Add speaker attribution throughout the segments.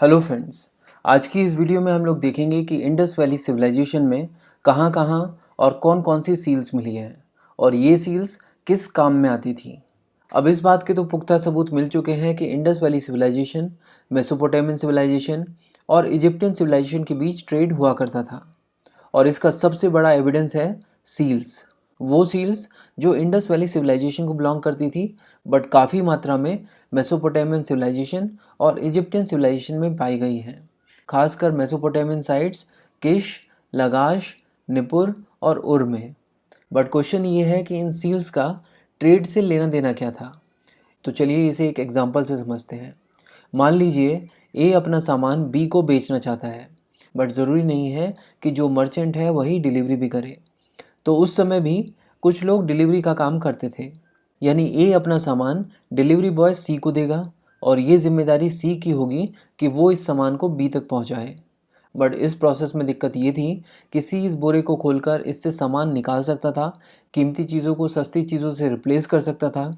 Speaker 1: Hello friends. आज की इस वीडियो में हम लोग देखेंगे कि इंडस वैली सिविलाइजेशन में कहाँ कहाँ और कौन कौन सी सील्स मिली हैं और ये सील्स किस काम में आती थी। अब इस बात के तो पुख्ता सबूत मिल चुके हैं कि Indus valley civilisation, Mesopotamian civilisation और इजिप्टियन सिविलाइजेशन के बीच ट्रेड हुआ करता था और इसका सबसे बड़ा एविडेंस है सील्स। वो सील्स जो इंडस वैली सिविलाइजेशन को बिलोंग करती थी बट काफ़ी मात्रा में मेसोपोटामियन सिविलाइजेशन और इजिप्टियन सिविलाइजेशन में पाई गई हैं। खासकर मेसोपोटामियन साइट्स किश, लगाश, निपुर और उर में। बट क्वेश्चन ये है कि इन सील्स का ट्रेड से लेना देना क्या था। तो चलिए इसे एक एग्जांपल से समझते हैं। मान लीजिए ए अपना सामान बी को बेचना चाहता है बट ज़रूरी नहीं है कि जो मर्चेंट है वही डिलीवरी भी करे। तो उस समय भी कुछ लोग डिलीवरी का काम करते थे, यानी ए अपना सामान डिलीवरी बॉय सी को देगा और ये जिम्मेदारी सी की होगी कि वो इस सामान को बी तक पहुंचाए। बट इस प्रोसेस में दिक्कत ये थी कि सी इस बोरे को खोलकर इससे सामान निकाल सकता था, कीमती चीज़ों को सस्ती चीज़ों से रिप्लेस कर सकता था।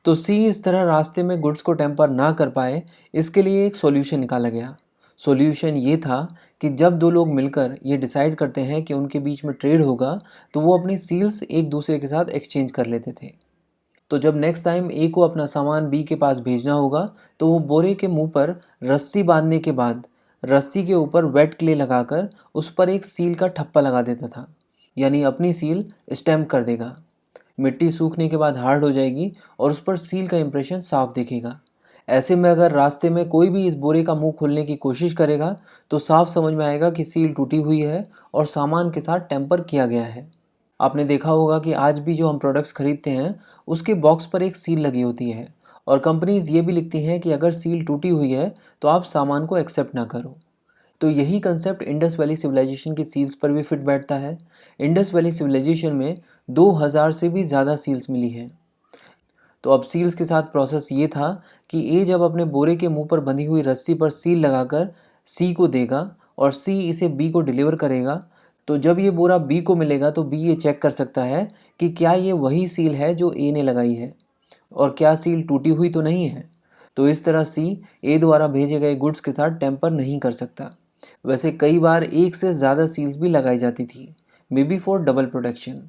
Speaker 1: तो सी इस तरह रास्ते में गुड्स को टेम्पर ना कर पाए, इसके लिए एक सॉल्यूशन निकाला गया। सॉल्यूशन ये था कि जब दो लोग मिलकर ये डिसाइड करते हैं कि उनके बीच में ट्रेड होगा तो वो अपनी सील्स एक दूसरे के साथ एक्सचेंज कर लेते थे। तो जब नेक्स्ट टाइम ए को अपना सामान बी के पास भेजना होगा तो वो बोरे के मुंह पर रस्सी बांधने के बाद रस्सी के ऊपर वेट क्ले लगाकर उस पर एक सील का ठप्पा लगा देता था, यानी अपनी सील स्टैम्प कर देगा। मिट्टी सूखने के बाद हार्ड हो जाएगी और उस पर सील का इंप्रेशन साफ दिखेगा। ऐसे में अगर रास्ते में कोई भी इस बोरे का मुंह खोलने की कोशिश करेगा तो साफ समझ में आएगा कि सील टूटी हुई है और सामान के साथ टेम्पर किया गया है। आपने देखा होगा कि आज भी जो हम प्रोडक्ट्स खरीदते हैं उसके बॉक्स पर एक सील लगी होती है और कंपनीज ये भी लिखती हैं कि अगर सील टूटी हुई है तो आप सामान को एक्सेप्ट ना करो। तो यही कंसेप्ट इंडस वैली सिविलाइजेशन की सील्स पर भी फिट बैठता है। इंडस वैली सिविलाइजेशन में 2000 से भी ज़्यादा सील्स मिली हैं। तो अब सील्स के साथ प्रोसेस ये था कि ए जब अपने बोरे के मुंह पर बंधी हुई रस्सी पर सील लगाकर सी को देगा और सी इसे बी को डिलीवर करेगा, तो जब ये बोरा बी को मिलेगा तो बी ये चेक कर सकता है कि क्या ये वही सील है जो ए ने लगाई है और क्या सील टूटी हुई तो नहीं है। तो इस तरह सी ए द्वारा भेजे गए गुड्स के साथ टेम्पर नहीं कर सकता। वैसे कई बार एक से ज़्यादा सील्स भी लगाई जाती थी, may be for double protection.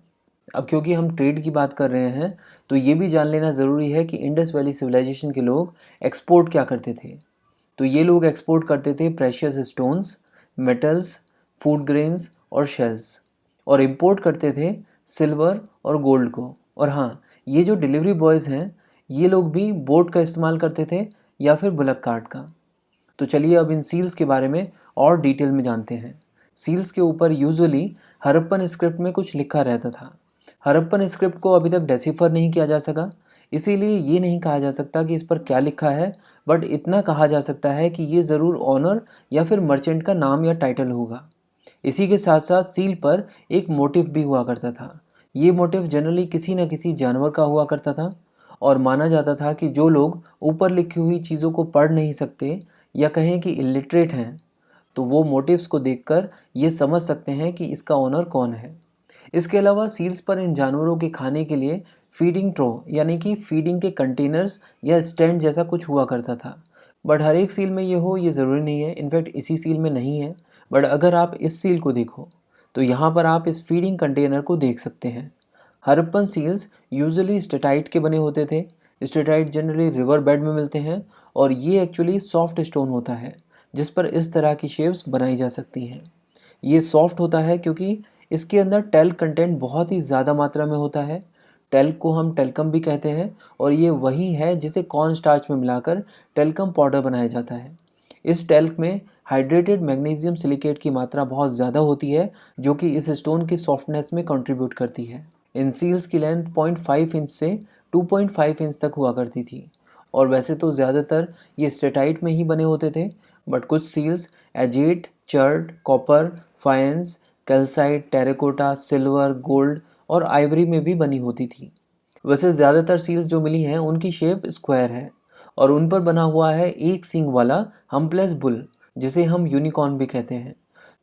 Speaker 1: अब क्योंकि हम ट्रेड की बात कर रहे हैं तो ये भी जान लेना ज़रूरी है कि इंडस वैली सिविलाइजेशन के लोग एक्सपोर्ट क्या करते थे। तो ये लोग एक्सपोर्ट करते थे precious stones, metals, food grains और शेल्स, और इंपोर्ट करते थे सिल्वर और गोल्ड को। और हाँ, ये जो डिलीवरी बॉयज़ हैं ये लोग भी बोट का इस्तेमाल करते थे या फिर बुलक कार्ट का। तो चलिए अब इन सील्स के बारे में और डिटेल में जानते हैं। सील्स के ऊपर यूजुअली हड़प्पन स्क्रिप्ट में कुछ लिखा रहता था। हड़प्पन स्क्रिप्ट को अभी तक डेसिफर नहीं किया जा सका, इसीलिए ये नहीं कहा जा सकता कि इस पर क्या लिखा है, बट इतना कहा जा सकता है कि ये ज़रूर ऑनर या फिर मर्चेंट का नाम या टाइटल होगा। इसी के साथ साथ सील पर एक मोटिव भी हुआ करता था। ये मोटिव जनरली किसी न किसी जानवर का हुआ करता था और माना जाता था कि जो लोग ऊपर लिखी हुई चीज़ों को पढ़ नहीं सकते या कहें कि इलिटरेट हैं, तो वो मोटिव्स को देखकर ये समझ सकते हैं कि इसका ओनर कौन है। इसके अलावा सील्स पर इन जानवरों के खाने के लिए फीडिंग ट्रो यानी कि फीडिंग के कंटेनर्स या स्टैंड जैसा कुछ हुआ करता था। बट हर एक सील में ये हो ये ज़रूरी नहीं है, इनफैक्ट इसी सील में नहीं है। बट अगर आप इस सील को देखो तो यहाँ पर आप इस फीडिंग कंटेनर को देख सकते हैं। हड़प्पन सील्स यूजुअली स्टेटाइट के बने होते थे। स्टेटाइट जनरली रिवर बेड में मिलते हैं और ये एक्चुअली सॉफ्ट स्टोन होता है जिस पर इस तरह की शेप्स बनाई जा सकती हैं। ये सॉफ्ट होता है क्योंकि इसके अंदर टेल्क कंटेंट बहुत ही ज़्यादा मात्रा में होता है। टेल्क को हम टेल्कम भी कहते हैं और ये वही है जिसे कॉर्न स्टार्च में मिलाकर टेल्कम पाउडर बनाया जाता है। इस टेल्क में हाइड्रेटेड मैग्नीशियम सिलिकेट की मात्रा बहुत ज़्यादा होती है जो कि इस स्टोन की सॉफ्टनेस में कंट्रीब्यूट करती है। इन सील्स की लेंथ 0.5 इंच से 2.5 इंच तक हुआ करती थी और वैसे तो ज़्यादातर ये स्टेटाइट में ही बने होते थे, बट कुछ seals agate, chert, copper, faience, calcite, terracotta, silver, gold और आइवरी में भी बनी होती थी। वैसे ज़्यादातर सील्स जो मिली हैं उनकी शेप स्क्वायर है और उन पर बना हुआ है एक सींग वाला हम्पलेस बुल, जिसे हम यूनिकॉर्न भी कहते हैं।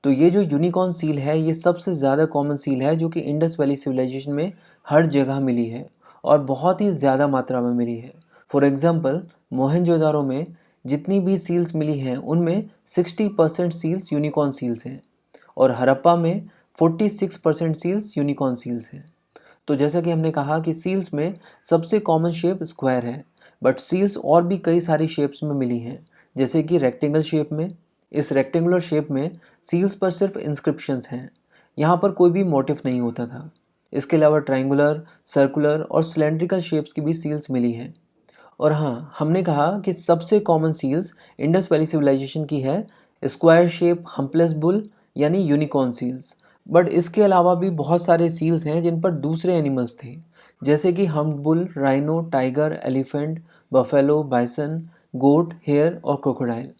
Speaker 1: तो ये जो यूनिकॉर्न सील है ये सबसे ज़्यादा कॉमन सील है जो कि इंडस वैली सिविलाइजेशन में हर जगह मिली है और बहुत ही ज़्यादा मात्रा में मिली है। फॉर एग्जांपल मोहनजोदारो में जितनी भी सील्स मिली हैं उनमें 60% सील्स यूनिकॉर्न सील्स हैं और हड़प्पा में 46% सील्स यूनिकॉर्न सील्स हैं। तो जैसा कि हमने कहा कि सील्स में सबसे कॉमन शेप स्क्वायर है, बट सील्स और भी कई सारी शेप्स में मिली हैं, जैसे कि रेक्टेंगल शेप में। इस रेक्टेंगुलर शेप में सील्स पर सिर्फ इंस्क्रिप्शंस हैं, यहाँ पर कोई भी मोटिफ नहीं होता था। इसके अलावा ट्रायंगुलर, सर्कुलर और सिलेंड्रिकल शेप्स की भी सील्स मिली हैं। और हाँ, हमने कहा कि सबसे common seals Indus valley civilisation की है स्क्वायर शेप हम्पलेस बुल यानी यूनिकॉर्न सील्स। बट इसके अलावा भी बहुत सारे सील्स हैं जिन पर दूसरे एनिमल्स थे, जैसे कि humped bull, rhino, tiger, elephant, buffalo, bison, goat, hare और क्रोकोडाइल।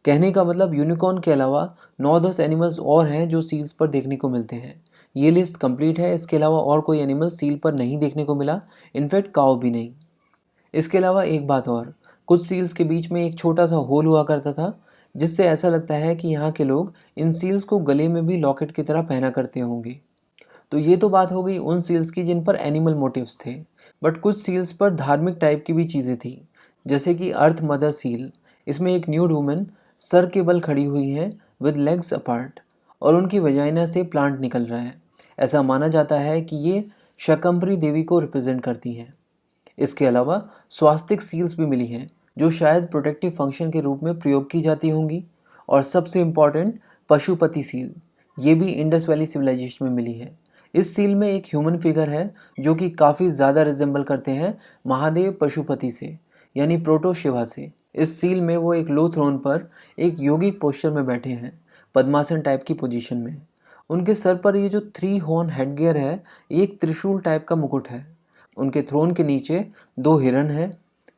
Speaker 1: कहने का मतलब यूनिकॉर्न के अलावा 9-10 एनिमल्स और हैं जो सील्स पर देखने को मिलते हैं। ये लिस्ट कंप्लीट है, इसके अलावा और कोई एनिमल सील पर नहीं देखने को मिला, इनफैक्ट काऊ भी नहीं। इसके अलावा एक बात और, कुछ सील्स के बीच में एक छोटा सा होल हुआ करता था, जिससे ऐसा लगता है कि यहाँ के लोग इन सील्स को गले में भी लॉकेट की तरह पहना करते होंगे। तो ये तो बात हो गई उन सील्स की जिन पर एनिमल मोटिव्स थे, बट कुछ सील्स पर धार्मिक टाइप की भी चीज़ें थी, जैसे कि अर्थ मदर सील। इसमें एक न्यूड वुमेन सर के बल खड़ी हुई है विद लेग्स अपार्ट और उनकी वजाइना से प्लांट निकल रहा है। ऐसा माना जाता है कि ये शाकंभरी देवी को रिप्रेजेंट करती हैं। इसके अलावा स्वास्तिक सील्स भी मिली हैं जो शायद प्रोटेक्टिव फंक्शन के रूप में प्रयोग की जाती होंगी। और सबसे इम्पॉर्टेंट पशुपति सील, ये भी इंडस वैली सिविलाइजेशन में मिली है। इस सील में एक ह्यूमन फिगर है जो कि काफ़ी ज़्यादा रिजेंबल करते हैं महादेव पशुपति से, यानी प्रोटो शिवा से। इस सील में वो एक लो थ्रोन पर एक योगिक पोस्चर में बैठे हैं, पद्मासन टाइप की पोजीशन में। उनके सर पर ये जो 3 हॉर्न हेडगियर है, ये एक त्रिशूल टाइप का मुकुट है। उनके थ्रोन के नीचे 2 हिरन है,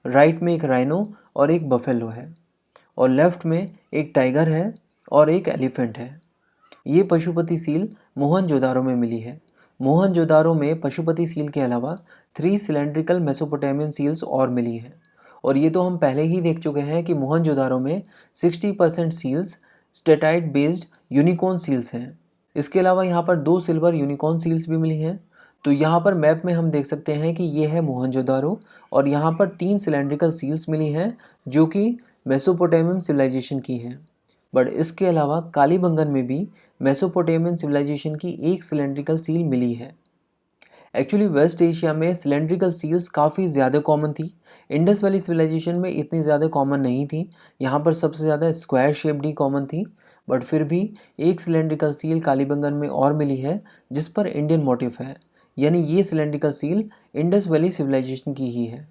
Speaker 1: राइट में एक राइनो और एक बफेलो है, और लेफ्ट में एक टाइगर है और एक एलिफेंट है। ये पशुपति सील मोहनजोदारो में मिली है। मोहनजोदारो में पशुपति सील के अलावा 3 सिलेंड्रिकल मेसोपोटामियन सील्स और मिली हैं। और ये तो हम पहले ही देख चुके हैं कि मोहनजोदारो में 60% seals steatite based unicorn seals हैं। इसके अलावा यहाँ पर 2 सिल्वर यूनिकॉर्न सील्स भी मिली हैं। तो यहाँ पर मैप में हम देख सकते हैं कि ये है मोहनजोदारो और यहाँ पर 3 सिलेंड्रिकल सील्स मिली हैं जो कि मेसोपोटामियन सिविलाइजेशन की हैं। बट इसके अलावा कालीबंगन में भी मेसोपोटामियन सिविलाइजेशन की एक सिलेंड्रिकल सील मिली है। एक्चुअली वेस्ट एशिया में सिलेंड्रिकल सील्स काफ़ी ज़्यादा कॉमन थी। इंडस वैली सिविलाइजेशन में इतनी ज़्यादा कॉमन नहीं थी, यहाँ पर सबसे ज़्यादा स्क्वायर शेप्ड ही कॉमन थी। बट फिर भी एक सिलेंड्रिकल सील कालीबंगन में और मिली है जिस पर इंडियन मोटिफ है, यानी ये cylindrical seal Indus valley civilisation की ही है।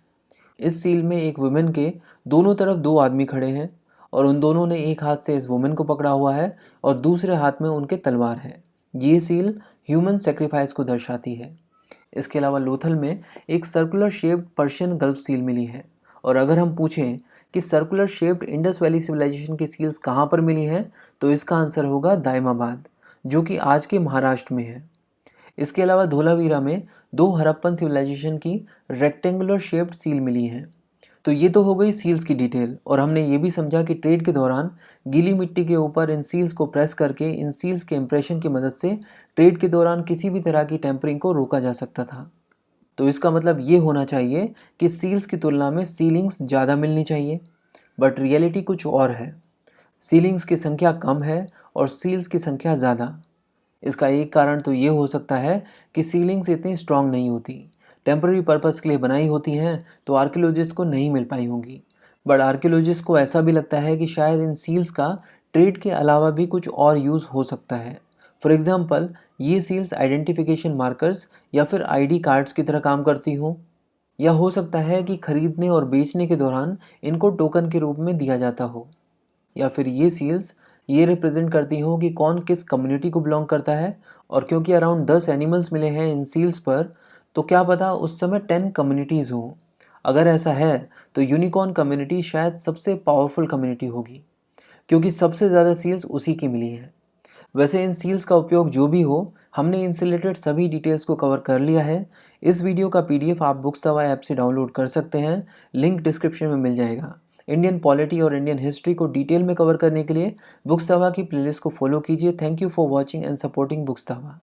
Speaker 1: इस सील में एक वुमेन के दोनों तरफ 2 आदमी खड़े हैं और उन दोनों ने एक हाथ से इस वुमेन को पकड़ा हुआ है और दूसरे हाथ में उनके तलवार है। ये सील ह्यूमन सेक्रीफाइस को दर्शाती है। इसके अलावा लोथल में एक circular shaped Persian Gulf seal मिली है। और अगर हम पूछें कि circular shaped Indus valley civilisation की सील्स कहाँ पर मिली हैं, तो इसका आंसर होगा दायमाबाद, जो कि आज के महाराष्ट्र में है। इसके अलावा धोलावीरा में 2 हड़प्पन सिविलाइजेशन की रेक्टेंगुलर शेप्ड सील मिली हैं। तो ये तो हो गई सील्स की डिटेल, और हमने ये भी समझा कि ट्रेड के दौरान गीली मिट्टी के ऊपर इन सील्स को प्रेस करके इन सील्स के इम्प्रेशन की मदद से ट्रेड के दौरान किसी भी तरह की टेम्परिंग को रोका जा सकता था। तो इसका मतलब ये होना चाहिए कि सील्स की तुलना में सीलिंग्स ज़्यादा मिलनी चाहिए, बट रियलिटी कुछ और है। सीलिंग्स की संख्या कम है और सील्स की संख्या ज़्यादा। इसका एक कारण तो ये हो सकता है कि सीलिंग्स इतनी स्ट्रांग नहीं होती, टेम्पररी पर्पस के लिए बनाई होती हैं, तो आर्कियोलॉजिस्ट को नहीं मिल पाई होंगी। बट आर्कियोलॉजिस्ट को ऐसा भी लगता है कि शायद इन सील्स का ट्रेड के अलावा भी कुछ और यूज़ हो सकता है। फॉर एग्जांपल, ये सील्स आइडेंटिफिकेशन मार्कर्स या फिर आईडी कार्ड्स की तरह काम करती हो, या हो सकता है कि खरीदने और बेचने के दौरान इनको टोकन के रूप में दिया जाता हो, या फिर ये सील्स ये रिप्रेजेंट करती हो कि कौन किस कम्युनिटी को बिलोंग करता है। और क्योंकि अराउंड 10 एनिमल्स मिले हैं इन सील्स पर, तो क्या पता उस समय 10 कम्युनिटीज़ हों। अगर ऐसा है तो यूनिकॉर्न कम्युनिटी शायद सबसे पावरफुल कम्युनिटी होगी, क्योंकि सबसे ज़्यादा सील्स उसी की मिली हैं। वैसे इन सील्स का उपयोग जो भी हो, हमने इनसे रिलेटेड सभी डिटेल्स को कवर कर लिया है। इस वीडियो का PDF आप बुक्सतवा ऐप से डाउनलोड कर सकते हैं, लिंक डिस्क्रिप्शन में मिल जाएगा। इंडियन पॉलिटी और इंडियन हिस्ट्री को डिटेल में कवर करने के लिए बुक्सतवा की प्लेलिस्ट को फॉलो कीजिए। Thank you for watching and supporting बुक्सतवा।